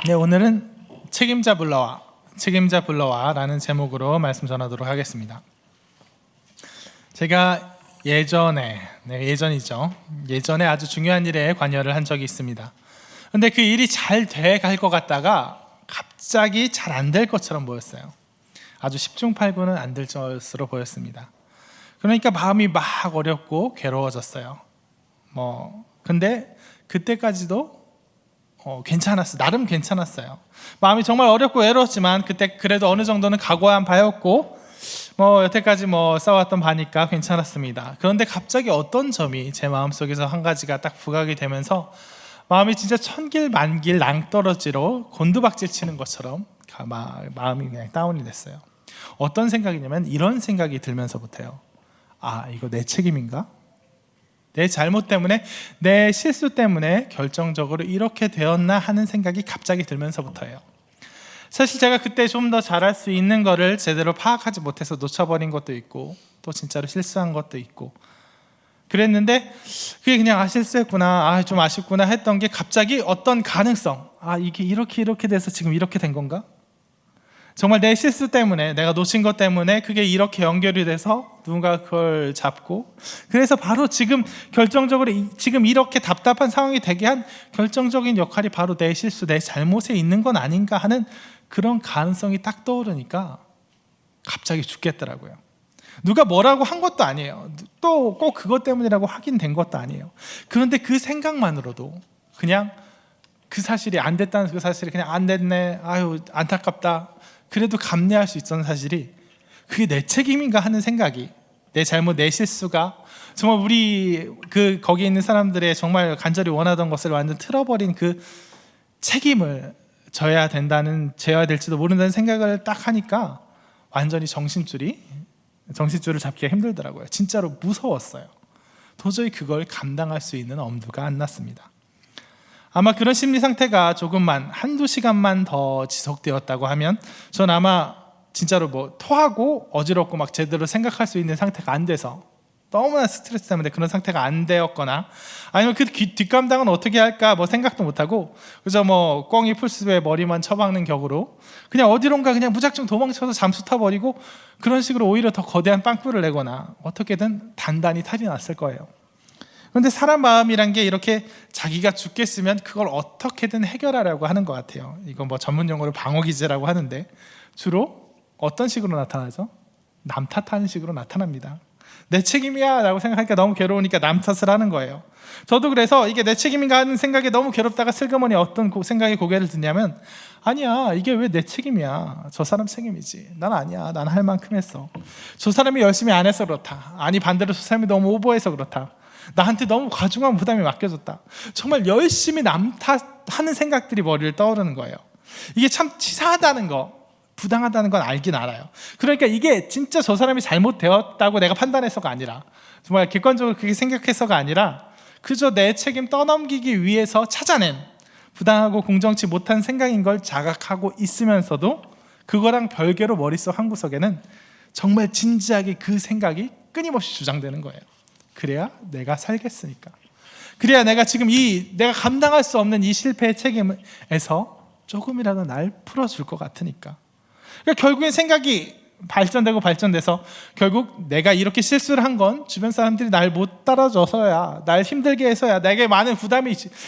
네, 오늘은 책임자 불러와 라는 제목으로 말씀 전하도록 하겠습니다. 제가 예전에 아주 중요한 일에 관여를 한 적이 있습니다. 근데 그 일이 잘 돼 갈 것 같다가 갑자기 잘 안 될 것처럼 보였어요. 아주 10중 8구는 안 될 것으로 보였습니다. 그러니까 마음이 막 어렵고 괴로워졌어요. 근데 그때까지도 괜찮았어요. 나름 괜찮았어요. 마음이 정말 어렵고 외로웠지만 그때 그래도 어느 정도는 각오한 바였고 여태까지 싸웠던 바니까 괜찮았습니다. 그런데 갑자기 어떤 점이 제 마음속에서 한 가지가 딱 부각이 되면서 마음이 진짜 천길 만길 낭떠러지로 곤두박질 치는 것처럼 마음이 그냥 다운이 됐어요. 어떤 생각이냐면 이런 생각이 들면서부터요. 이거 내 책임인가? 내 잘못 때문에, 내 실수 때문에 결정적으로 이렇게 되었나 하는 생각이 갑자기 들면서부터예요. 사실 제가 그때 좀 더 잘할 수 있는 거를 제대로 파악하지 못해서 놓쳐버린 것도 있고, 또 진짜로 실수한 것도 있고 그랬는데, 그게 그냥 실수했구나, 좀 아쉽구나 했던 게 갑자기 어떤 가능성, 이게 이렇게 돼서 지금 이렇게 된 건가? 정말 내 실수 때문에, 내가 놓친 것 때문에 그게 이렇게 연결이 돼서 누군가 그걸 잡고, 그래서 바로 지금 결정적으로 지금 이렇게 답답한 상황이 되게 한 결정적인 역할이 바로 내 실수, 내 잘못에 있는 건 아닌가 하는 그런 가능성이 딱 떠오르니까 갑자기 죽겠더라고요. 누가 뭐라고 한 것도 아니에요. 또 꼭 그것 때문이라고 확인된 것도 아니에요. 그런데 그 생각만으로도 그냥 그 사실이 안 됐다는 그 사실이 그냥 안 됐네, 안타깝다, 그래도 감내할 수 있었던 사실이 그게 내 책임인가 하는 생각이, 내 잘못, 내 실수가 정말 우리 거기에 있는 사람들의 정말 간절히 원하던 것을 완전 틀어버린 그 책임을 져야 될지도 모른다는 생각을 딱 하니까 완전히 정신줄을 잡기가 힘들더라고요. 진짜로 무서웠어요. 도저히 그걸 감당할 수 있는 엄두가 안 났습니다. 아마 그런 심리 상태가 조금만, 한두 시간만 더 지속되었다고 하면 전 아마 진짜로 토하고 어지럽고 막 제대로 생각할 수 있는 상태가 안 돼서, 너무나 스트레스 때문에 그런 상태가 안 되었거나, 아니면 그 뒷감당은 어떻게 할까 생각도 못하고 그저 꽁이 풀숲에 머리만 처박는 격으로 그냥 어디론가 그냥 무작정 도망쳐서 잠수 타버리고, 그런 식으로 오히려 더 거대한 빵꾸를 내거나 어떻게든 단단히 탈이 났을 거예요. 그런데 사람 마음이란 게 이렇게 자기가 죽겠으면 그걸 어떻게든 해결하려고 하는 것 같아요. 이거 전문 용어로 방어기제라고 하는데, 주로 어떤 식으로 나타나죠? 남 탓하는 식으로 나타납니다. 내 책임이야 라고 생각하니까 너무 괴로우니까 남 탓을 하는 거예요. 저도 그래서 이게 내 책임인가 하는 생각에 너무 괴롭다가 슬그머니 어떤 생각에 고개를 드냐면, 아니야, 이게 왜 내 책임이야, 저 사람 책임이지, 난 아니야, 난 할 만큼 했어, 저 사람이 열심히 안 해서 그렇다, 아니 반대로 저 사람이 너무 오버해서 그렇다, 나한테 너무 과중한 부담이 맡겨졌다, 정말 열심히 남 탓하는 생각들이 머리를 떠오르는 거예요. 이게 참 치사하다는 거, 부당하다는 건 알긴 알아요. 그러니까 이게 진짜 저 사람이 잘못되었다고 내가 판단해서가 아니라, 정말 객관적으로 그렇게 생각해서가 아니라 그저 내 책임 떠넘기기 위해서 찾아낸 부당하고 공정치 못한 생각인 걸 자각하고 있으면서도 그거랑 별개로 머릿속 한구석에는 정말 진지하게 그 생각이 끊임없이 주장되는 거예요. 그래야 내가 살겠으니까, 그래야 내가 지금 내가 감당할 수 없는 이 실패의 책임에서 조금이라도 날 풀어줄 것 같으니까. 그러니까 결국엔 생각이 발전돼서 결국 내가 이렇게 실수를 한 건 주변 사람들이 날 못 따라줘서야, 날 힘들게 해서야, 내게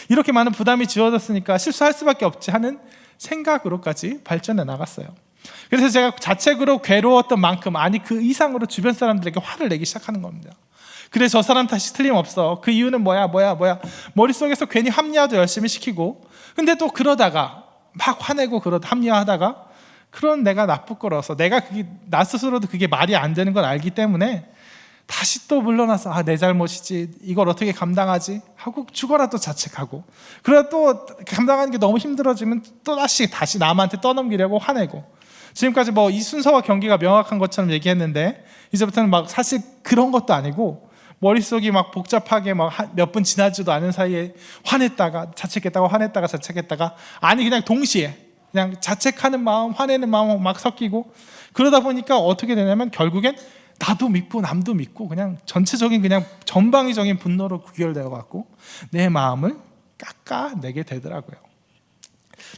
이렇게 많은 부담이 지어졌으니까 실수할 수밖에 없지 하는 생각으로까지 발전해 나갔어요. 그래서 제가 자책으로 괴로웠던 만큼, 그 이상으로 주변 사람들에게 화를 내기 시작하는 겁니다. 그래, 저 사람 탓이 틀림없어, 그 이유는 뭐야, 머릿속에서 괜히 합리화도 열심히 시키고, 근데 또 그러다가 막 화내고 합리화하다가 그런 내가 나쁘거라서, 나 스스로도 그게 말이 안 되는 걸 알기 때문에 다시 또 물러나서 내 잘못이지, 이걸 어떻게 감당하지 하고 죽어라 또 자책하고, 그러다 또 감당하는 게 너무 힘들어지면 또 다시 남한테 떠넘기려고 화내고, 지금까지 이 순서와 경계가 명확한 것처럼 얘기했는데, 이제부터는 사실 그런 것도 아니고 머릿속이 복잡하게 몇 분 지나지도 않은 사이에 화냈다가 자책했다가 그냥 동시에 그냥 자책하는 마음, 화내는 마음 막 섞이고, 그러다 보니까 어떻게 되냐면 결국엔 나도 믿고 남도 믿고 그냥 전체적인 그냥 전방위적인 분노로 구결되어 갖고 내 마음을 깎아내게 되더라고요.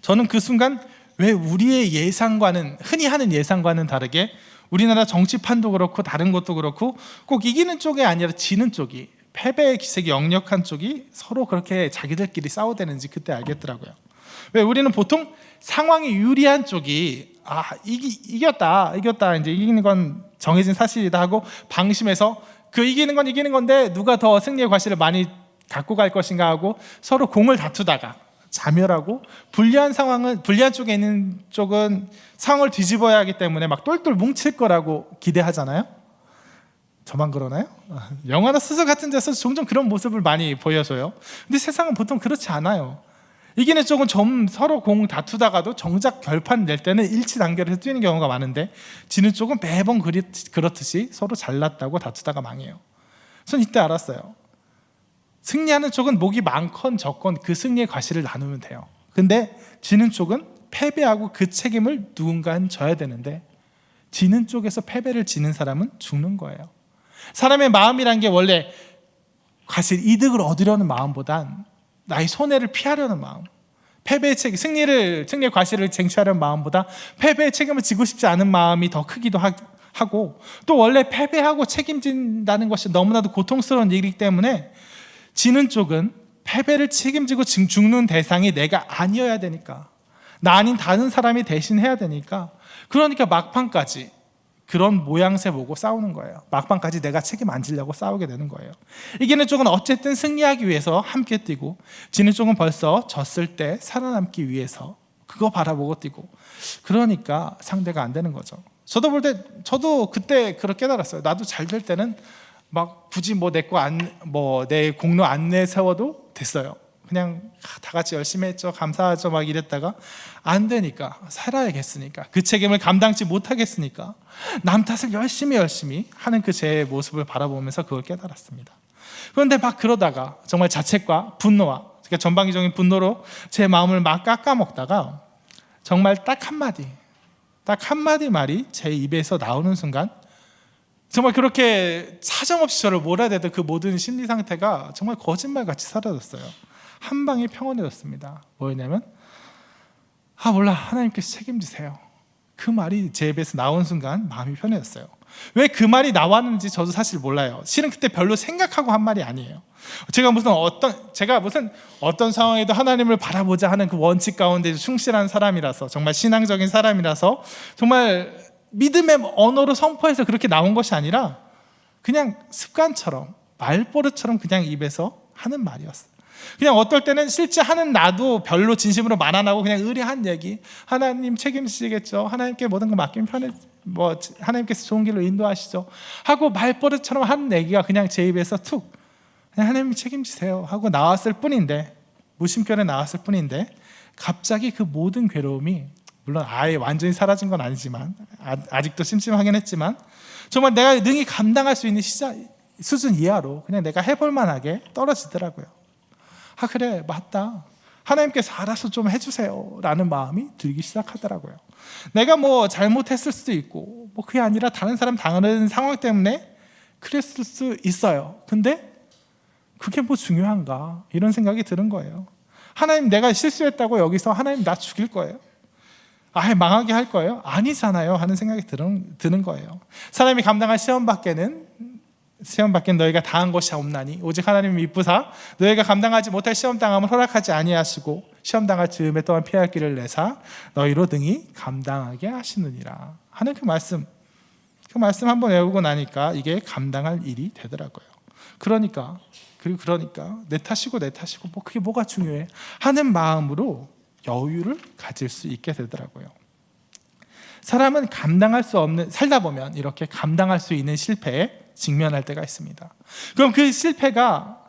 저는 그 순간 왜 우리의 예상과는, 흔히 하는 예상과는 다르게 우리나라 정치판도 그렇고 다른 것도 그렇고 꼭 이기는 쪽이 아니라 지는 쪽이, 패배의 기색이 역력한 쪽이 서로 그렇게 자기들끼리 싸우대는지 그때 알겠더라고요. 왜 우리는 보통 상황이 유리한 쪽이 이겼다 이제 이기는 건 정해진 사실이다 하고 방심해서 그 이기는 건 이기는 건데 누가 더 승리의 과실을 많이 갖고 갈 것인가 하고 서로 공을 다투다가 자멸하고, 불리한 쪽에 있는 쪽은 상황을 뒤집어야 하기 때문에 막 똘똘 뭉칠 거라고 기대하잖아요. 저만 그러나요? 영화나 소설 같은 데서 종종 그런 모습을 많이 보여줘요. 근데 세상은 보통 그렇지 않아요. 이기는 쪽은 좀 서로 공 다투다가도 정작 결판 낼 때는 일치 단결해서 뛰는 경우가 많은데, 지는 쪽은 매번 그렇듯이 서로 잘났다고 다투다가 망해요. 전 이때 알았어요. 승리하는 쪽은 목이 많건 적건 그 승리의 과실을 나누면 돼요. 근데 지는 쪽은 패배하고 그 책임을 누군가는 져야 되는데, 지는 쪽에서 패배를 지는 사람은 죽는 거예요. 사람의 마음이란 게 원래 과실, 이득을 얻으려는 마음보단 나의 손해를 피하려는 마음, 패배의 책임, 승리의 과실을 쟁취하려는 마음보다 패배의 책임을 지고 싶지 않은 마음이 더 크기도 하고, 또 원래 패배하고 책임진다는 것이 너무나도 고통스러운 일이기 때문에 지는 쪽은 패배를 책임지고 죽는 대상이 내가 아니어야 되니까, 나 아닌 다른 사람이 대신 해야 되니까, 그러니까 막판까지 그런 모양새 보고 싸우는 거예요. 막판까지 내가 책임 안 지려고 싸우게 되는 거예요. 이기는 쪽은 어쨌든 승리하기 위해서 함께 뛰고, 지는 쪽은 벌써 졌을 때 살아남기 위해서 그거 바라보고 뛰고, 그러니까 상대가 안 되는 거죠. 저도 그때 그렇게 깨달았어요. 나도 잘 될 때는 막 굳이 내 공로 안 내세워도 됐어요. 그냥 다 같이 열심히 했죠, 감사하죠 막 이랬다가 안 되니까, 살아야겠으니까, 그 책임을 감당치 못하겠으니까 남 탓을 열심히 하는 그 제 모습을 바라보면서 그걸 깨달았습니다. 그런데 막 그러다가 정말 자책과 분노와, 그러니까 전방위적인 분노로 제 마음을 막 깎아먹다가 정말 딱 한마디 말이 제 입에서 나오는 순간, 정말 그렇게 사정없이 저를 몰아대던 그 모든 심리 상태가 정말 거짓말같이 사라졌어요. 한 방에 평온해졌습니다. 뭐였냐면, 몰라, 하나님께서 책임지세요. 그 말이 제 입에서 나온 순간 마음이 편해졌어요. 왜 그 말이 나왔는지 저도 사실 몰라요. 실은 그때 별로 생각하고 한 말이 아니에요. 제가 무슨 어떤 상황에도 하나님을 바라보자 하는 그 원칙 가운데 충실한 사람이라서, 정말 신앙적인 사람이라서 정말 믿음의 언어로 선포해서 그렇게 나온 것이 아니라 그냥 습관처럼, 말버릇처럼 그냥 입에서 하는 말이었어요. 그냥 어떨 때는 실제 하는 나도 별로 진심으로 말 안 하고 그냥 의뢰한 얘기, 하나님 책임지시겠죠, 하나님께 모든 거 맡기면 하나님께서 좋은 길로 인도하시죠 하고 말버릇처럼 하는 얘기가 그냥 제 입에서 툭, 그냥 하나님이 책임지세요 하고 나왔을 뿐인데, 무심결에 나왔을 뿐인데, 갑자기 그 모든 괴로움이, 물론 아예 완전히 사라진 건 아니지만 아직도 찜찜하긴 했지만, 정말 내가 능히 감당할 수 있는 수준 이하로 그냥 내가 해볼 만하게 떨어지더라고요. 그래, 맞다, 하나님께서 알아서 좀 해주세요 라는 마음이 들기 시작하더라고요. 내가 잘못했을 수도 있고, 그게 아니라 다른 사람 당하는 상황 때문에 그랬을 수 있어요. 근데 그게 중요한가, 이런 생각이 드는 거예요. 하나님, 내가 실수했다고 여기서 하나님 나 죽일 거예요? 아예 망하게 할 거예요? 아니잖아요 하는 생각이 드는 거예요. 사람이 감당할 시험 밖에는 너희가 당한 것이 없나니 오직 하나님이 미쁘사 너희가 감당하지 못할 시험 당함을 허락하지 아니하시고 시험 당할 즈음에 또한 피할 길을 내사 너희로 등이 감당하게 하시느니라 하는 그 말씀 한번 외우고 나니까 이게 감당할 일이 되더라고요. 그러니까 내 탓이고 그게 뭐가 중요해 하는 마음으로 여유를 가질 수 있게 되더라고요. 사람은 살다 보면 이렇게 감당할 수 있는 실패에 직면할 때가 있습니다. 그럼 그 실패가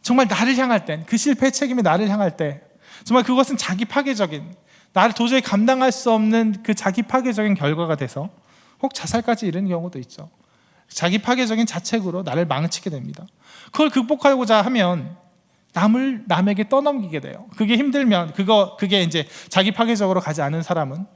정말 나를 향할 땐, 그 실패의 책임이 나를 향할 때, 정말 그것은 자기 파괴적인, 나를 도저히 감당할 수 없는 그 자기 파괴적인 결과가 돼서 혹 자살까지 이르는 경우도 있죠. 자기 파괴적인 자책으로 나를 망치게 됩니다. 그걸 극복하고자 하면 남에게 떠넘기게 돼요. 그게 힘들면 그게 이제 자기 파괴적으로 가지 않은 사람은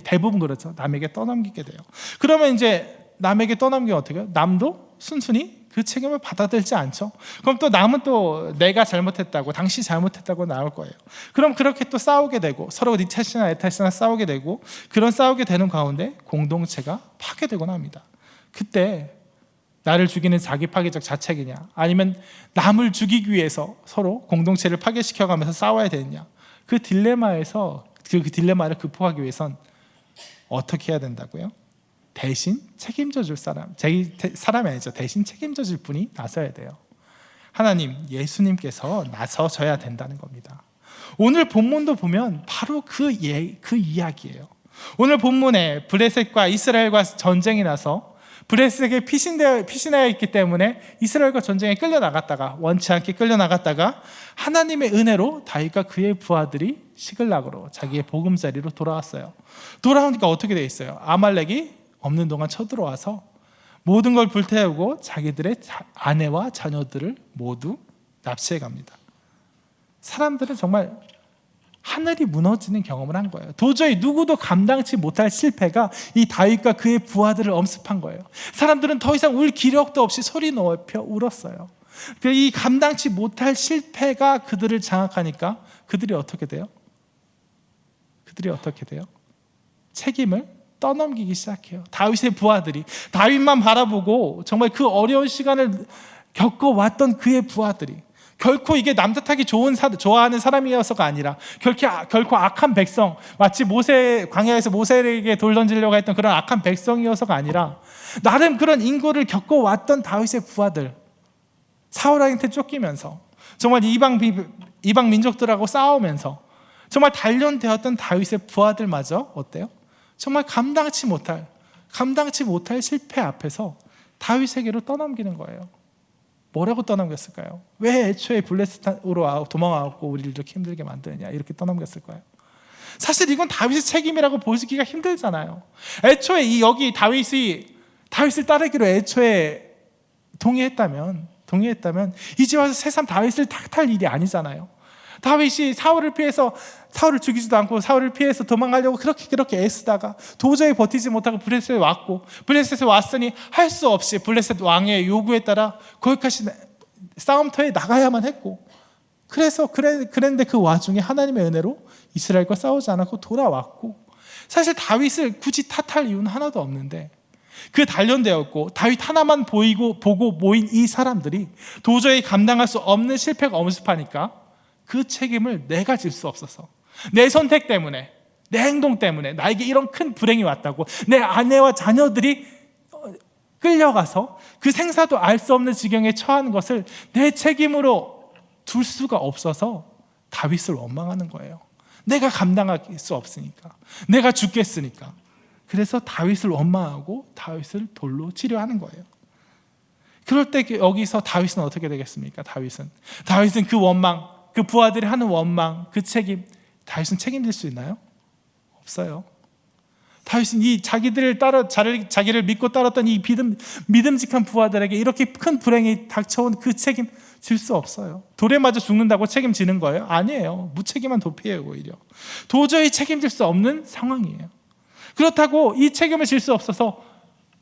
대부분 그렇죠. 남에게 떠넘기게 돼요. 그러면 이제 남에게 떠넘기면 어떻게 해요? 남도 순순히 그 책임을 받아들지 않죠. 그럼 또 남은 또 내가 잘못했다고, 당신이 잘못했다고 나올 거예요. 그럼 그렇게 또 싸우게 되고, 서로 네 탓이나 내 탓이나 싸우게 되고, 그런 싸우게 되는 가운데 공동체가 파괴되곤 합니다. 그때 나를 죽이는 자기 파괴적 자책이냐, 아니면 남을 죽이기 위해서 서로 공동체를 파괴시켜가면서 싸워야 되느냐, 그 딜레마에서 그 딜레마를 극복하기 위해선 어떻게 해야 된다고요? 대신 책임져 줄 사람이 아니죠. 대신 책임져 줄 분이 나서야 돼요. 하나님, 예수님께서 나서셔야 된다는 겁니다. 오늘 본문도 보면 바로 그 이야기예요. 오늘 본문에 블레셋과 이스라엘과 전쟁이 나서 블레셋에게 피신하여 있기 때문에 이스라엘과 전쟁에 끌려나갔다가, 원치 않게 끌려나갔다가 하나님의 은혜로 다윗과 그의 부하들이 시글락으로 자기의 보금자리로 돌아왔어요. 돌아오니까 어떻게 돼 있어요? 아말렉이 없는 동안 쳐들어와서 모든 걸 불태우고 자기들의 아내와 자녀들을 모두 납치해 갑니다. 사람들은 정말 하늘이 무너지는 경험을 한 거예요. 도저히 누구도 감당치 못할 실패가 이 다윗과 그의 부하들을 엄습한 거예요. 사람들은 더 이상 울 기력도 없이 소리 높여 울었어요. 이 감당치 못할 실패가 그들을 장악하니까 그들이 어떻게 돼요? 책임을 떠넘기기 시작해요. 다윗의 부하들이, 다윗만 바라보고 정말 그 어려운 시간을 겪어왔던 그의 부하들이, 결코 이게 남탓하기 좋아하는 사람이어서가 아니라 결코 악한 백성, 마치 광야에서 모세에게 돌 던지려고 했던 그런 악한 백성이어서가 아니라 나름 그런 인고를 겪어왔던 다윗의 부하들, 사울한테 쫓기면서 정말 이방 민족들하고 싸우면서 정말 단련되었던 다윗의 부하들마저 어때요? 정말 감당치 못할 실패 앞에서 다윗에게로 떠넘기는 거예요. 뭐라고 떠넘겼을까요? 왜 애초에 블레셋으로 도망와갖고 우리를 이렇게 힘들게 만드느냐, 이렇게 떠넘겼을 거예요. 사실 이건 다윗의 책임이라고 보시기가 힘들잖아요. 애초에 여기 다윗을 따르기로 애초에 동의했다면 이제 와서 새삼 다윗을 탓할 일이 아니잖아요. 다윗이 사울을 죽이지도 않고 사울을 피해서 도망가려고 그렇게 애쓰다가 도저히 버티지 못하고 블레셋에 왔고, 블레셋에 왔으니 할 수 없이 블레셋 왕의 요구에 따라 거기까지 싸움터에 나가야만 했고, 그랬는데 그 와중에 하나님의 은혜로 이스라엘과 싸우지 않았고 돌아왔고, 사실 다윗을 굳이 탓할 이유는 하나도 없는데, 그 단련되었고 다윗 하나만 보고 모인 이 사람들이 도저히 감당할 수 없는 실패가 엄습하니까 그 책임을 내가 질 수 없어서, 내 선택 때문에, 내 행동 때문에 나에게 이런 큰 불행이 왔다고, 내 아내와 자녀들이 끌려가서 그 생사도 알 수 없는 지경에 처한 것을 내 책임으로 둘 수가 없어서 다윗을 원망하는 거예요. 내가 감당할 수 없으니까, 내가 죽겠으니까. 그래서 다윗을 원망하고 다윗을 돌로 치려하는 거예요. 그럴 때 여기서 다윗은 어떻게 되겠습니까? 다윗은 그 원망, 그 부하들이 하는 원망, 그 책임, 다윗은 책임질 수 있나요? 없어요. 다윗은 이 자기를 믿고 따랐던 이 믿음직한 부하들에게 이렇게 큰 불행이 닥쳐온 그 책임 질 수 없어요. 돌에 맞아 죽는다고 책임지는 거예요? 아니에요. 무책임한 도피예요. 오히려 도저히 책임질 수 없는 상황이에요. 그렇다고 이 책임을 질 수 없어서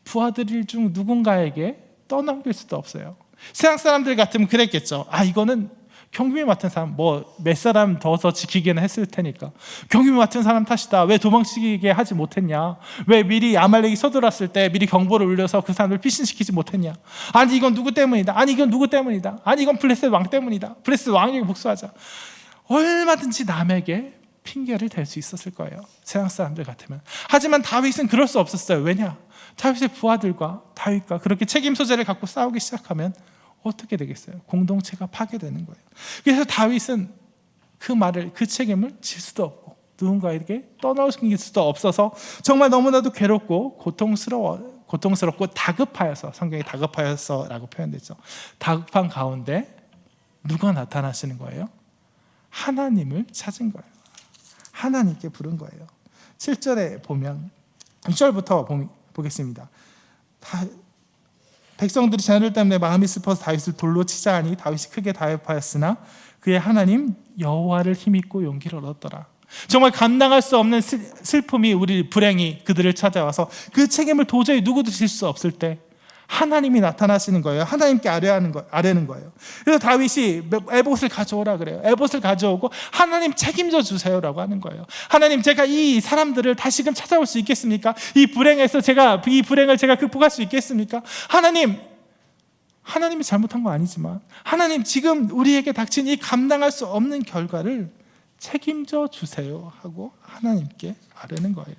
부하들 중 누군가에게 떠넘길 수도 없어요. 세상 사람들 같으면 그랬겠죠. 이거는 경비 맡은 사람, 몇 사람 더서 지키기는 했을 테니까 경비 맡은 사람 탓이다. 왜 도망치게 하지 못했냐? 왜 미리 아말렉이 서둘렀을 때 미리 경보를 울려서 그 사람을 피신시키지 못했냐? 아니 이건 누구 때문이다. 아니 이건 누구 때문이다. 아니 이건 블레셋 왕 때문이다. 블레셋 왕에게 복수하자. 얼마든지 남에게 핑계를 댈 수 있었을 거예요. 세상 사람들 같으면. 하지만 다윗은 그럴 수 없었어요. 왜냐? 다윗의 부하들과 다윗과 그렇게 책임 소재를 갖고 싸우기 시작하면 어떻게 되겠어요? 공동체가 파괴되는 거예요. 그래서 다윗은 그 책임을 질 수도 없고 누군가에게 떠넘길 수도 없어서 정말 너무나도 괴롭고 고통스럽고 다급하여서, 성경에 다급하여서라고 표현되죠. 다급한 가운데 누가 나타나시는 거예요? 하나님을 찾은 거예요. 하나님께 부른 거예요. 7절에 보면 6절부터 보겠습니다. 백성들이 자녀들 때문에 마음이 슬퍼서 다윗을 돌로 치자 하니 다윗이 크게 다급하였으나 그의 하나님 여호와를 힘입고 용기를 얻었더라. 정말 감당할 수 없는 슬픔이, 불행이 그들을 찾아와서 그 책임을 도저히 누구도 질 수 없을 때 하나님이 나타나시는 거예요. 하나님께 아뢰는 거예요. 그래서 다윗이 에봇을 가져오라 그래요. 에봇을 가져오고 하나님 책임져 주세요라고 하는 거예요. 하나님, 제가 이 사람들을 다시금 찾아올 수 있겠습니까? 이 불행을 제가 극복할 수 있겠습니까? 하나님이 잘못한 거 아니지만 하나님, 지금 우리에게 닥친 이 감당할 수 없는 결과를 책임져 주세요 하고 하나님께 아뢰는 거예요.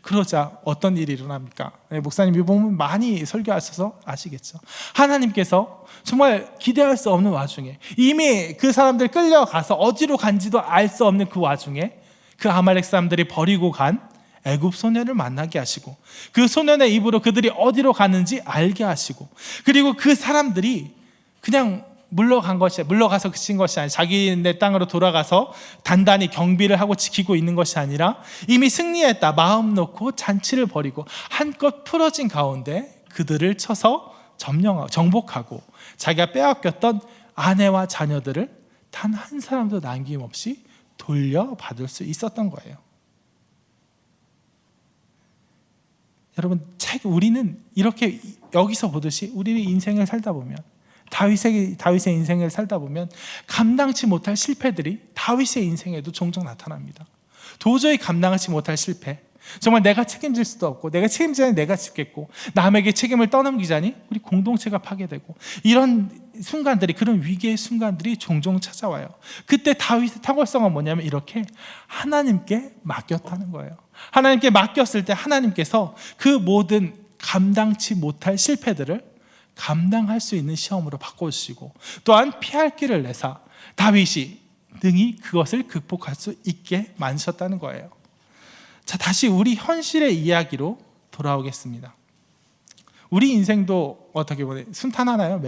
그러자 어떤 일이 일어납니까? 목사님 이 부분 많이 설교하셔서 아시겠죠? 하나님께서 정말 기대할 수 없는 와중에, 이미 그 사람들 끌려가서 어디로 간지도 알 수 없는 그 와중에 그 아말렉 사람들이 버리고 간 애굽 소년을 만나게 하시고, 그 소년의 입으로 그들이 어디로 가는지 알게 하시고, 그리고 그 사람들이 그냥 물러가서 그친 것이 아니라 자기네 땅으로 돌아가서 단단히 경비를 하고 지키고 있는 것이 아니라 이미 승리했다 마음 놓고 잔치를 벌이고 한껏 풀어진 가운데 그들을 쳐서 정복하고 자기가 빼앗겼던 아내와 자녀들을 단 한 사람도 남김없이 돌려받을 수 있었던 거예요. 여러분, 우리는 이렇게 여기서 보듯이 우리의 인생을 살다 보면, 다윗의 인생을 살다 보면 감당치 못할 실패들이 다윗의 인생에도 종종 나타납니다. 도저히 감당하지 못할 실패, 정말 내가 책임질 수도 없고, 내가 책임지자니 내가 짓겠고, 남에게 책임을 떠넘기자니 우리 공동체가 파괴되고, 이런 순간들이, 그런 위기의 순간들이 종종 찾아와요. 그때 다윗의 탁월성은 뭐냐면 이렇게 하나님께 맡겼다는 거예요. 하나님께 맡겼을 때 하나님께서 그 모든 감당치 못할 실패들을 감당할 수 있는 시험으로 바꿔주시고, 또한 피할 길을 내사 다윗이 능히 그것을 극복할 수 있게 만드셨다는 거예요. 자, 다시 우리 현실의 이야기로 돌아오겠습니다. 우리 인생도 어떻게 보면 순탄하나요?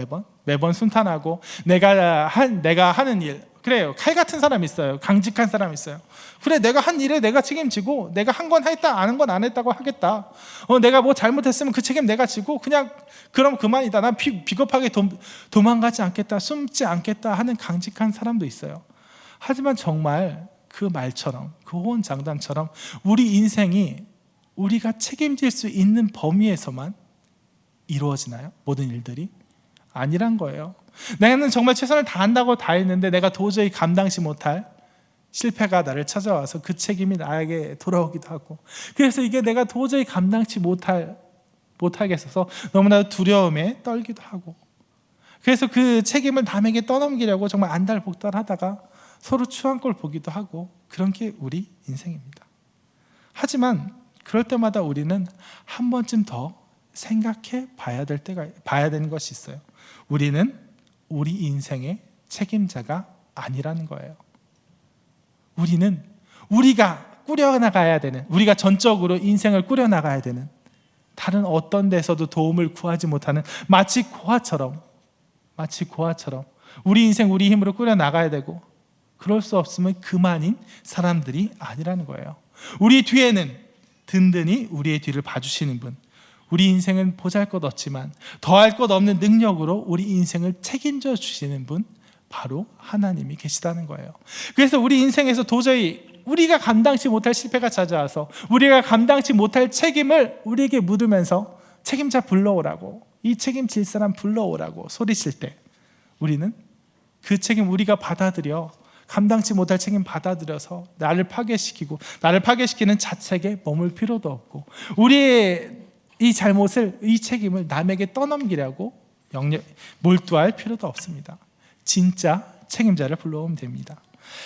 매번 순탄하고, 내가 하는 일, 그래요. 칼 같은 사람이 있어요. 강직한 사람이 있어요. 그래, 내가 한 일에 내가 책임지고, 내가 한 건 했다, 안 한 건 안 했다고 하겠다. 내가 뭐 잘못했으면 그 책임 내가 지고 그럼 그만이다. 난 비겁하게 도망가지 않겠다, 숨지 않겠다 하는 강직한 사람도 있어요. 하지만 정말 그 말처럼, 그 호언장담처럼 우리 인생이 우리가 책임질 수 있는 범위에서만 이루어지나요? 모든 일들이? 아니란 거예요. 나는 정말 최선을 다한다고 다 했는데 내가 도저히 감당치 못할 실패가 나를 찾아와서 그 책임이 나에게 돌아오기도 하고, 그래서 이게 내가 도저히 감당치 못하겠어서 너무나도 두려움에 떨기도 하고, 그래서 그 책임을 남에게 떠넘기려고 정말 안달복달하다가 서로 추한 꼴 보기도 하고, 그런 게 우리 인생입니다. 하지만 그럴 때마다 우리는 한 번쯤 더 생각해 봐야 되는 것이 있어요. 우리는 우리 인생의 책임자가 아니라는 거예요. 우리는 우리가 꾸려나가야 되는, 우리가 전적으로 인생을 꾸려나가야 되는, 다른 어떤 데서도 도움을 구하지 못하는 마치 고아처럼 우리 인생 우리 힘으로 꾸려나가야 되고, 그럴 수 없으면 그만인 사람들이 아니라는 거예요. 우리 뒤에는 든든히 우리의 뒤를 봐주시는 분, 우리 인생은 보잘것없지만 더할 것 없는 능력으로 우리 인생을 책임져 주시는 분, 바로 하나님이 계시다는 거예요. 그래서 우리 인생에서 도저히 우리가 감당치 못할 실패가 찾아와서 우리가 감당치 못할 책임을 우리에게 묻으면서 책임자 불러오라고, 이 책임질 사람 불러오라고 소리칠 때, 우리는 그 책임 우리가 받아들여, 감당치 못할 책임 받아들여서 나를 파괴시키는 자책에 머물 필요도 없고, 우리의 이 잘못을, 이 책임을 남에게 떠넘기려고 몰두할 필요도 없습니다. 진짜 책임자를 불러오면 됩니다.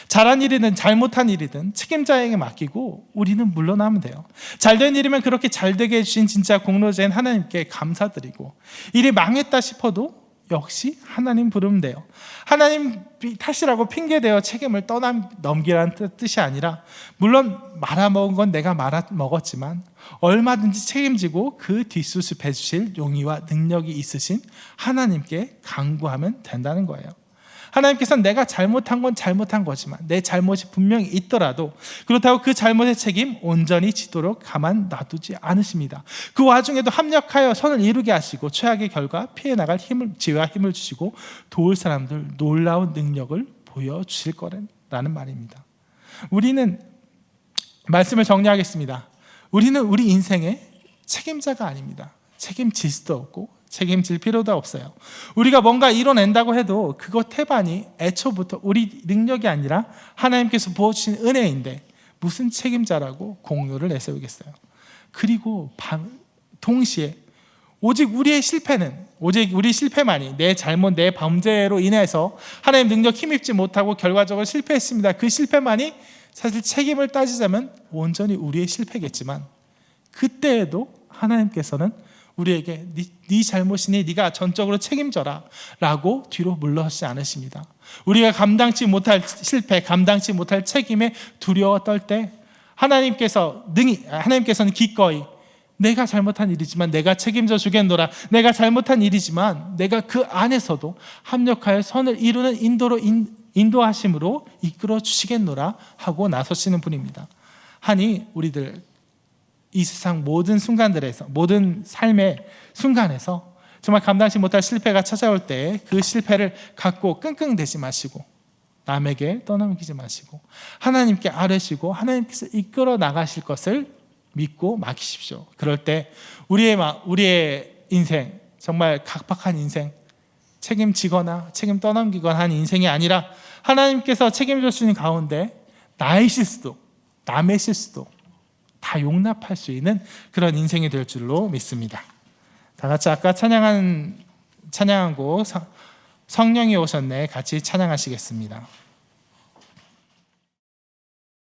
잘한 일이든 잘못한 일이든 책임자에게 맡기고 우리는 물러나면 돼요. 잘된 일이면 그렇게 잘되게 해주신 진짜 공로자인 하나님께 감사드리고, 일이 망했다 싶어도 역시 하나님 부르면 돼요. 하나님 탓이라고 핑계대어 책임을 넘기라는 뜻이 아니라, 물론 말아먹은 건 내가 말아먹었지만 얼마든지 책임지고 그 뒷수습 해주실 용의와 능력이 있으신 하나님께 간구하면 된다는 거예요. 하나님께서는 내가 잘못한 건 잘못한 거지만, 내 잘못이 분명히 있더라도 그렇다고 그 잘못의 책임 온전히 지도록 가만 놔두지 않으십니다. 그 와중에도 합력하여 선을 이루게 하시고, 최악의 결과 피해 나갈 지혜와 힘을 주시고 도울 사람들 놀라운 능력을 보여주실 거라는 말입니다. 우리는, 말씀을 정리하겠습니다. 우리는 우리 인생의 책임자가 아닙니다. 책임질 수도 없고 책임질 필요도 없어요. 우리가 뭔가 이뤄낸다고 해도 그거 태반이 애초부터 우리 능력이 아니라 하나님께서 부어주신 은혜인데 무슨 책임자라고 공로를 내세우겠어요. 그리고 동시에 오직 우리의 실패는, 오직 우리 실패만이, 내 잘못, 내 범죄로 인해서 하나님 능력 힘입지 못하고 결과적으로 실패했습니다. 그 실패만이 사실 책임을 따지자면 온전히 우리의 실패겠지만 그때에도 하나님께서는 우리에게 네 잘못이니 네가 전적으로 책임져라 라고 뒤로 물러서지 않으십니다. 우리가 감당치 못할 실패, 감당치 못할 책임에 두려워 떨 때 하나님께서는 기꺼이 내가 잘못한 일이지만 내가 책임져 주겠노라, 내가 잘못한 일이지만 내가 그 안에서도 합력하여 선을 이루는 인도하심으로 이끌어 주시겠노라 하고 나서시는 분입니다. 하니 우리들 이 세상 모든 순간들에서, 모든 삶의 순간에서 정말 감당치 못할 실패가 찾아올 때 그 실패를 갖고 끙끙대지 마시고 남에게 떠넘기지 마시고 하나님께 아뢰시고 하나님께서 이끌어 나가실 것을 믿고 맡기십시오. 그럴 때 우리의 인생, 정말 각박한 인생, 책임지거나 책임 떠넘기거나 한 인생이 아니라 하나님께서 책임져 주시는 가운데 나의 실수도 남의 실수도 다 용납할 수 있는 그런 인생이 될 줄로 믿습니다. 다 같이 아까 찬양한 곡 성령이 오셨네 같이 찬양하시겠습니다.